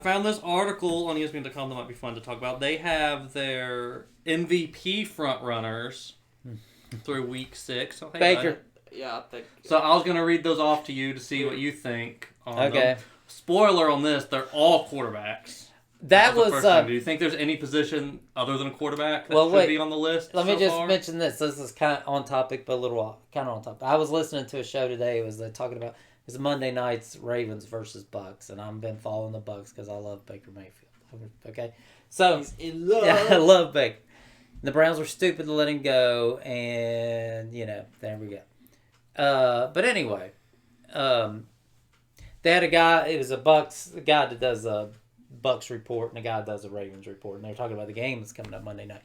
Found this article on ESPN.com that might be fun to talk about. They have their MVP front runners through week 6. So, hey, Baker. Yeah, I think. So I was going to read those off to you to see what you think on Okay. them. Spoiler on this, they're all quarterbacks. That That's the was. first thing. Do you think there's any position other than a quarterback that should be on the list? Let me just far? mention this. This is kind of on topic, but a little kind of on topic. I was listening to a show today. It was talking about it's Monday night's Ravens versus Bucks, and I've been following the Bucks because I love Baker Mayfield. Okay, so He's in love. Yeah, I love Baker. The Browns were stupid to let him go, and there we go. But anyway, they had a guy. It was a guy that does a Bucks report and a guy that does a Ravens report, and they were talking about the game that's coming up Monday night.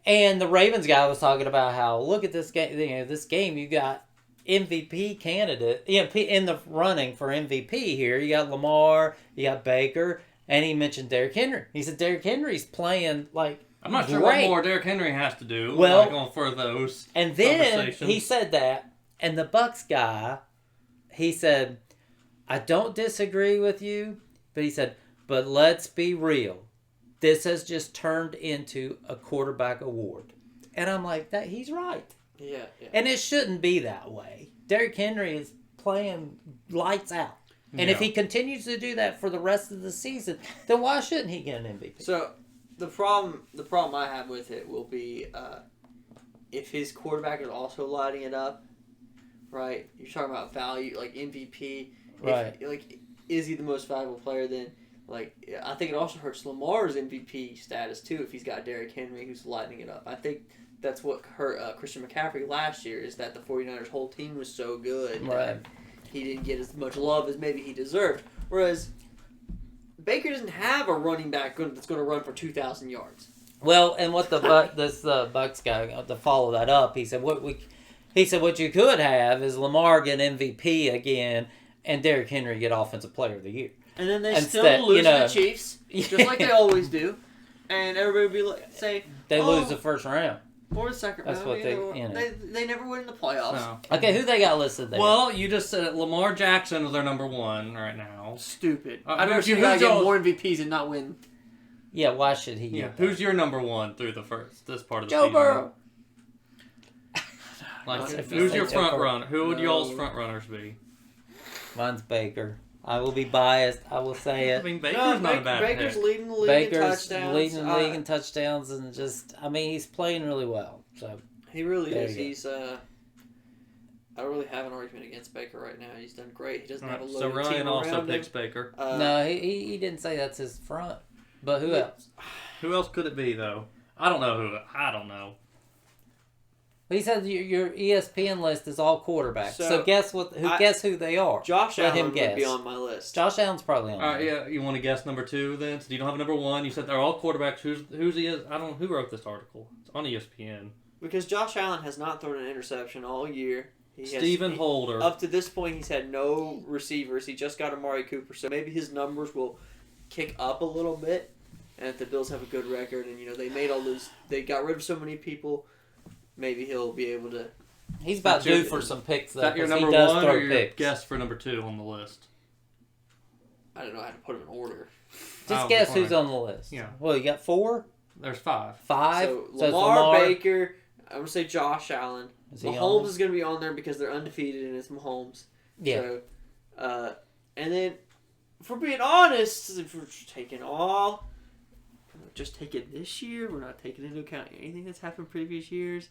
And the Ravens guy was talking about how look at this game. This game you got MVP candidate in the running for MVP here. You got Lamar, you got Baker, and he mentioned Derrick Henry. He said Derrick Henry's playing like. I'm not sure what more Derrick Henry has to do. For those. And then he said that, and the Bucks guy, he said, "I don't disagree with you," but he said. But let's be real. This has just turned into a quarterback award. And I'm like, he's right. Yeah. And it shouldn't be that way. Derrick Henry is playing lights out. And if he continues to do that for the rest of the season, then why shouldn't he get an MVP? So the problem I have with it will be if his quarterback is also lighting it up, right? You're talking about value, like MVP. Right. Is he the most valuable player then? I think it also hurts Lamar's MVP status, too, if he's got Derrick Henry who's lighting it up. I think that's what hurt Christian McCaffrey last year, is that the 49ers' whole team was so good that he didn't get as much love as maybe he deserved. Whereas Baker doesn't have a running back that's going to run for 2,000 yards. Well, and what this Bucks guy, to follow that up, he said what you could have is Lamar get MVP again and Derrick Henry get Offensive Player of the Year. And then they still lose to the Chiefs, just like they always do. And everybody would say... They lose the first round. Or the second round. That's what they never win in the playoffs. No. Okay, who they got listed there? Well, you just said Lamar Jackson is their number 1 right now. Stupid. I've never seen a guy get more MVPs and not win. Yeah, why should he get that? Who's your number 1 through this part of the season? Joe Burrow. Who's your front runner? Who would y'all's front runners be? Mine's Baker. I will be biased. I will say it. I mean, Baker's not a bad Baker's pick. leading the league in touchdowns. Leading the league in touchdowns, and he's playing really well. So he really is. I don't really have an argument against Baker right now. He's done great. He doesn't have a loaded team around him. So Ryan also picks Baker. No, he didn't say that's his front. But who else? Who else could it be though? I don't know. I don't know. He said your ESPN list is all quarterbacks. So guess what? Guess who they are? Josh Allen would be on my list. Josh Allen's probably on. All right, yeah. You want to guess number 2 then? So you don't have number 1. You said they're all quarterbacks. Who's he is? I don't know who wrote this article. It's on ESPN. Because Josh Allen has not thrown an interception all year. Stephen Holder. Up to this point, he's had no receivers. He just got Amari Cooper, so maybe his numbers will kick up a little bit. And if the Bills have a good record, and they made all those, they got rid of so many people. Maybe he'll be able to. He's about due for some picks, though. Is that your number 1 or your guess for number 2 on the list? I don't know how to put them in order. Just guess who's on the list. Yeah. Well, you got 4? There's 5. 5? So Lamar, Baker, I'm going to say Josh Allen. Mahomes is going to be on there because they're undefeated and it's Mahomes. Yeah. So, and then, if we're being honest, if we're just taking this year, we're not taking into account anything that's happened previous years,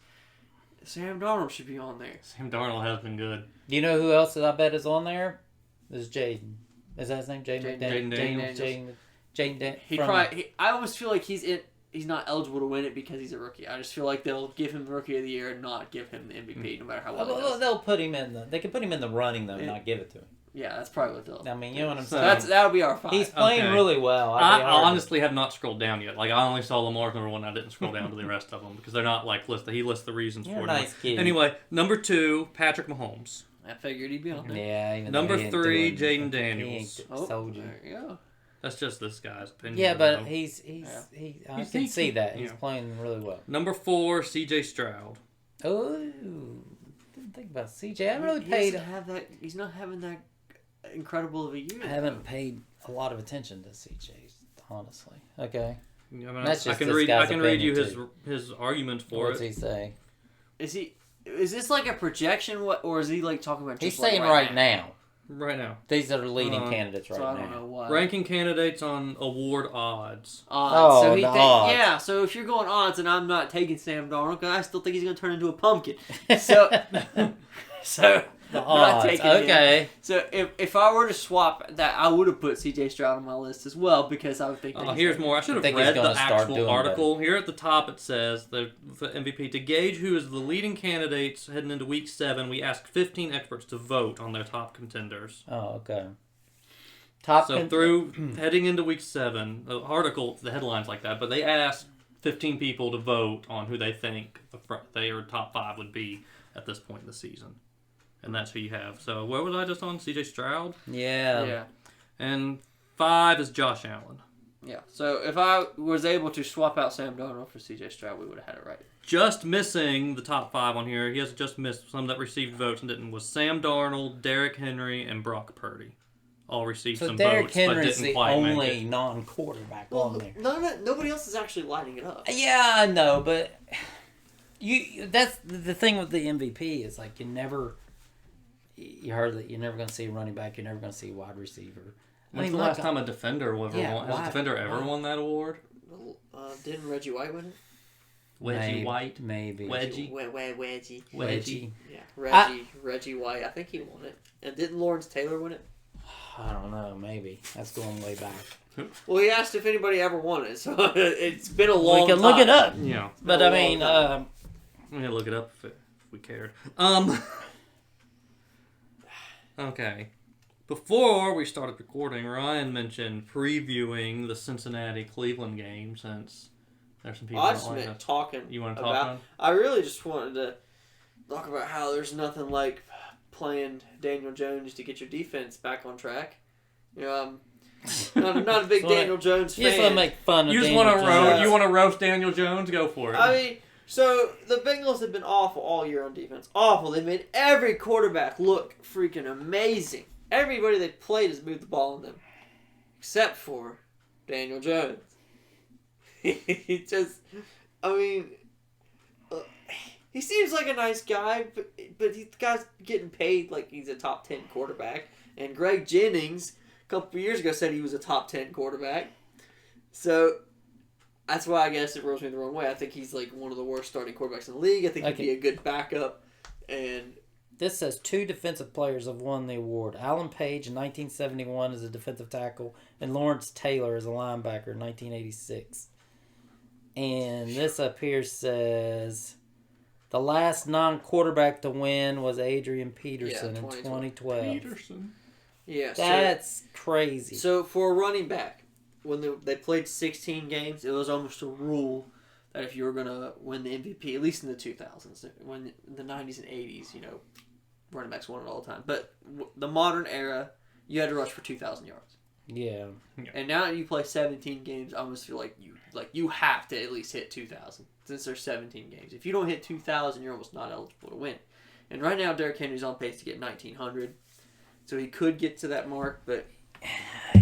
Sam Darnold should be on there. Sam Darnold has been good. Do you know who else that I bet is on there? This is Jaden. Is that his name? Jaden Daniels. Jaden Daniels. I always feel like he's not eligible to win it because he's a rookie. I just feel like they'll give him the Rookie of the Year and not give him the MVP, no matter how well he does. They'll put him in they can put him in the running though, and not give it to him. Yeah, that's probably what they'll. I mean, you know what I'm saying. That'll be our 5. He's playing really well. I honestly have not scrolled down yet. I only saw Lamar's number 1. I didn't scroll down to the rest of them because they're not listed. He lists the reasons for it. Nice kid. Anyway, number 2, Patrick Mahomes. I figured he'd be on there. Yeah. Number 3, Jaden Daniels. Told you. There you go. That's just this guy's opinion. Yeah, but I can see that he's playing really well. Number 4, C.J. Stroud. Oh, didn't think about C.J. I really paid. He's not having that incredible of a year. I haven't paid a lot of attention to CJ, honestly. Okay. I mean, That's I just can this read. guy's I can read you opinion, his arguments for What's it. he say? Is this like a projection? Or is he like talking about? He's Just like saying right now. Right now, These are the leading candidates right So I now. don't know why. ranking candidates on award odds. Odds. So Oh, he the odds. Yeah, so if you're going odds and I'm not taking Sam Darnold, 'cause I still think he's going to turn into a pumpkin. So, The I'm not odds. taking him. Okay. So if I were to swap that, I would have put C.J. Stroud on my list as well because I would think. That Here's more. I should have think he's read the gonna start actual doing article. Here at the top it says the MVP to gauge who is the leading candidates heading into Week 7. We asked 15 experts to vote on their top contenders. Oh, okay. Through heading into Week 7, the article, the headlines like that, but they asked 15 people to vote on who they think their top 5 would be at this point in the season. And that's who you have. So where was I just on? C.J. Stroud? Yeah. And 5 is Josh Allen. Yeah. So if I was able to swap out Sam Darnold for C.J. Stroud, we would have had it right. Just missing the top 5 on here. He has just missed some that received votes and didn't. Was Sam Darnold, Derrick Henry, and Brock Purdy. All received some Derrick votes, Henry's but didn't the quite make only it. non-quarterback on there. Nobody else is actually lighting it up. Yeah, I know, but that's the thing with the MVP is like you're never going to see a running back, you're never going to see a wide receiver. When's the last time a defender won? Has a defender ever won that award? Didn't Reggie White win it? White? Maybe. Wedgie. Yeah. Reggie White. I think he won it. And didn't Lawrence Taylor win it? I don't know, maybe. That's going way back. Well, he asked if anybody ever won it, so it's been a long time. We can look it up. Yeah. But I mean, I'm going to look it up if we cared. Okay. Before we started recording, Ryan mentioned previewing the Cincinnati-Cleveland game since there's some people I that just don't like meant that. talking. You want to talk about? about? I really just wanted to talk about how there's nothing like playing Daniel Jones to get your defense back on track. You know, I'm not a big Daniel Jones fan. You just want to make fun of You just Daniel want to Jones. roast? You want to roast Daniel Jones? Go for it. I mean, so the Bengals have been awful all year on defense. Awful. They made every quarterback look freaking amazing. Everybody they played has moved the ball on them, except for Daniel Jones. He just, I mean, he seems like a nice guy, but the guy's getting paid like he's a top 10 quarterback. And Greg Jennings, a couple years ago, said he was a top 10 quarterback. So that's why I guess it rubs me the wrong way. I think he's like one of the worst starting quarterbacks in the league. I think he'd be a good backup. And this says 2 defensive players have won the award. Alan Page in 1971 as a defensive tackle, and Lawrence Taylor as a linebacker in 1986. And this up here says the last non-quarterback to win was Adrian Peterson in 2012. Peterson. yeah, That's crazy. So for a running back, when they played 16 games, it was almost a rule that if you were going to win the MVP, at least in the 2000s, when in the 90s and 80s, you know, running backs won it all the time. But the modern era, you had to rush for 2,000 yards. Yeah. And now that you play 17 games, I almost feel like you have to at least hit 2,000 since there's 17 games. If you don't hit 2,000, you're almost not eligible to win. And right now, Derrick Henry's on pace to get 1,900, so he could get to that mark. But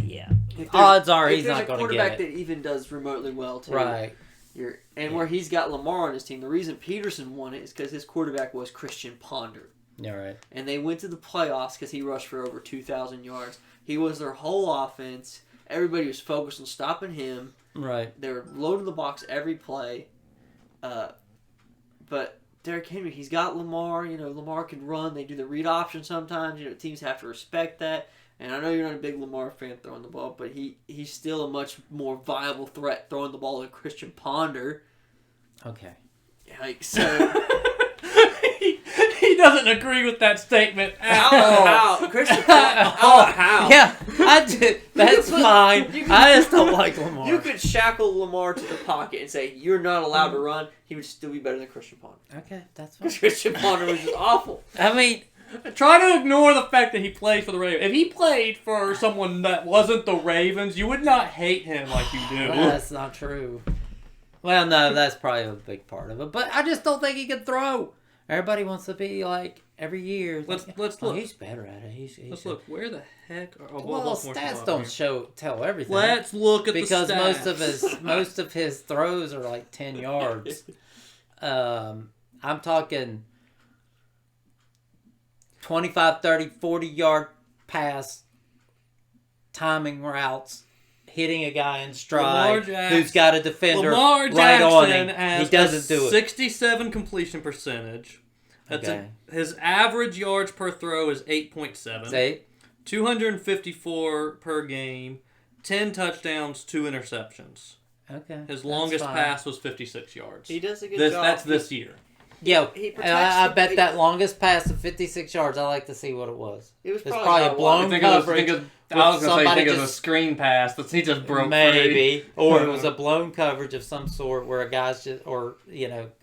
yeah, odds are he's not going to get it. If there's a quarterback that even does remotely well, too, right? Where he's got Lamar on his team, the reason Peterson won it is because his quarterback was Christian Ponder. Yeah, right. And they went to the playoffs because he rushed for over 2,000 yards. He was their whole offense. Everybody was focused on stopping him. Right. They were loading the box every play. But Derrick Henry, he's got Lamar. You know, Lamar can run. They do the read option sometimes. You know, teams have to respect that. And I know you're not a big Lamar fan throwing the ball, but he's still a much more viable threat throwing the ball than Christian Ponder. Okay. Like, so... He doesn't agree with that statement. How? Christian Ponder? How? Yeah, I did. That's fine. I just don't like Lamar. You could shackle Lamar to the pocket and say, you're not allowed to run. He would still be better than Christian Ponder. Okay, that's fine. Because Christian Ponder was just awful. I mean... Try to ignore the fact that he played for the Ravens. If he played for someone that wasn't the Ravens, you would not hate him like you do. That's not true. Well, no, that's probably a big part of it. But I just don't think he can throw. Everybody wants to be like every year. Let's Oh, look. he's better at it. Let's look. Where the heck? Well, stats don't tell everything. Let's look at because the stats. most of his throws are like 10 yards. I'm talking 25, 30, 40-yard pass, timing routes, hitting a guy in stride who's got a defender right on him. He doesn't do it. 67 completion percentage. That's his average yards per throw is 8.7. 254 per game, 10 touchdowns, 2 interceptions. Okay. His longest pass was 56 yards. He does a good job. That's this year. Yeah, I bet that longest pass of 56 yards, I like to see what it was. It was probably a blown coverage. I was going to say, it was a screen pass that he just broke maybe, or it was a blown coverage of some sort where a guy's just, or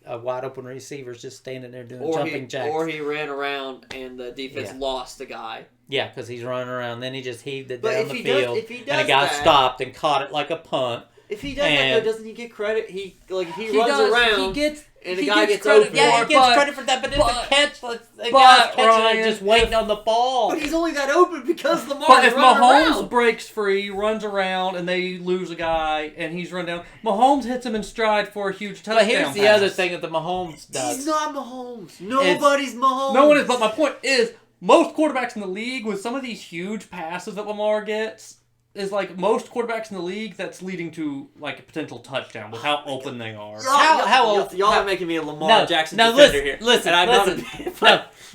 a wide open receiver's just standing there doing jumping jacks. Or he ran around and the defense lost the guy. Yeah, because he's running around. Then he just heaved it down the field, and a guy stopped and caught it like a punt. If he does that, though, doesn't he get credit? He runs around. And the guy gets credit. open. Yeah, he gets credit for that, but it's a catch. The guy's catching it just waiting on the ball. But he's only that open because Lamar's But if Mahomes around. breaks free, runs around, and they lose a guy, and he's run down, Mahomes hits him in stride for a huge touchdown. But here's the other thing that the Mahomes does. He's not Mahomes. Nobody's Mahomes. No one is. But my point is, most quarterbacks in the league, with some of these huge passes that Lamar gets, is like most quarterbacks in the league, that's leading to like a potential touchdown with how open they are. Y'all are making me a Lamar Jackson defender here. Listen.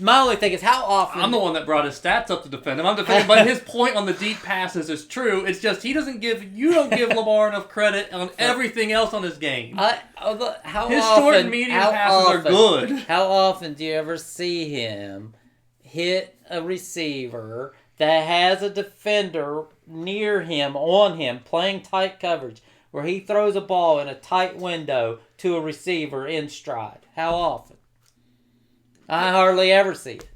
My only thing is how often... I'm the one that brought his stats up to defend him. I'm defending, but his point on the deep passes is true. It's just you don't give Lamar enough credit on everything else on his game. His short and medium passes are good. How often do you ever see him hit a receiver that has a defender near him, on him, playing tight coverage, where he throws a ball in a tight window to a receiver in stride? How often? I hardly ever see it.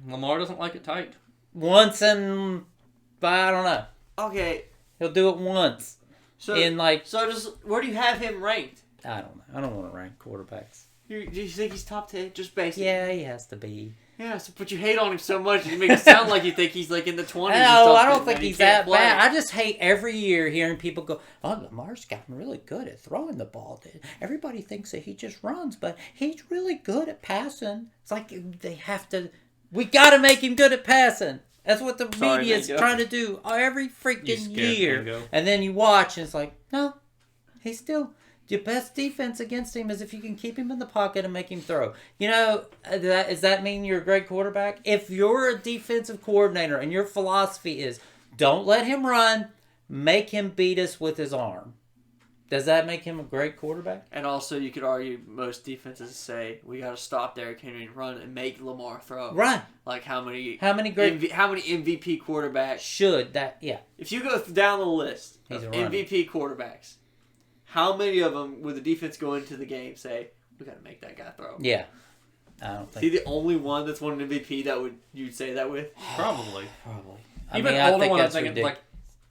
Lamar doesn't like it tight. Once in, I don't know. Okay. He'll do it once. So where do you have him ranked? I don't know. I don't want to rank quarterbacks. Do you think he's top 10? Just basically. Yeah, he has to be. Yeah, but you hate on him so much, you make it sound like you think he's like in the 20s. No, I don't think he's that bad. I just hate every year hearing people go, "Oh, Lamar's gotten really good at throwing the ball. Everybody thinks that he just runs, but he's really good at passing." It's like we got to make him good at passing. That's what the media is trying to do every freaking year. And then you watch and it's like, no, he's still... Your best defense against him is if you can keep him in the pocket and make him throw. Does that mean you're a great quarterback? If you're a defensive coordinator and your philosophy is don't let him run, make him beat us with his arm, does that make him a great quarterback? And also, you could argue most defenses say we got to stop Derrick Henry and run and make Lamar throw. Right. Like how many MVP quarterbacks should that? Yeah. If you go down the list of MVP quarterbacks. How many of them, with the defense going into the game, say, we got to make that guy throw? Yeah. I don't think... Is he the only one that's won an MVP that you'd say that with? Probably. Even older one, I'm thinking,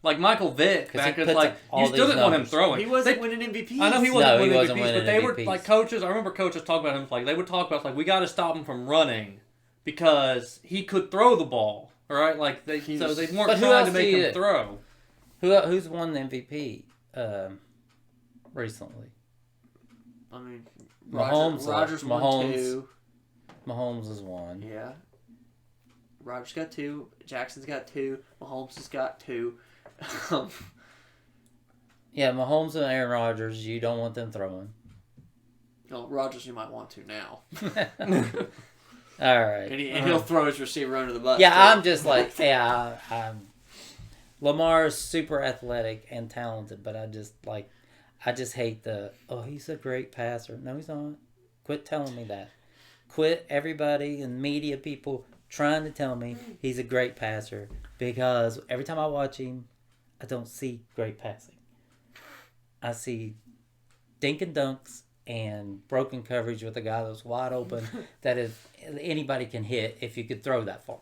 like Michael Vick, back in, you still didn't want him throwing. He wasn't winning MVPs. I know he wasn't winning MVPs, but they were, like, coaches, I remember coaches talk about him, like, they would talk about, like, we got to stop him from running because he could throw the ball, right? Like, so they weren't trying to make him throw. Who's won the MVP? Recently, I mean, Rogers won 2. Mahomes has won. Yeah. Rogers got 2. Jackson's got 2. Mahomes has got 2. Yeah, Mahomes and Aaron Rodgers, you don't want them throwing. No, Rodgers you might want to now. All right. And he'll throw his receiver under the bus. Yeah, too. I'm just like, Lamar's super athletic and talented, but I just hate he's a great passer. No, he's not. Quit telling me that. Quit everybody and media people trying to tell me he's a great passer, because every time I watch him, I don't see great passing. I see dink and dunks and broken coverage with a guy that's wide open that anybody can hit if you could throw that far.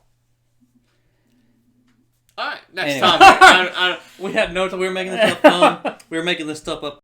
All right, next time. We had no time. We were making this up. We were making this stuff up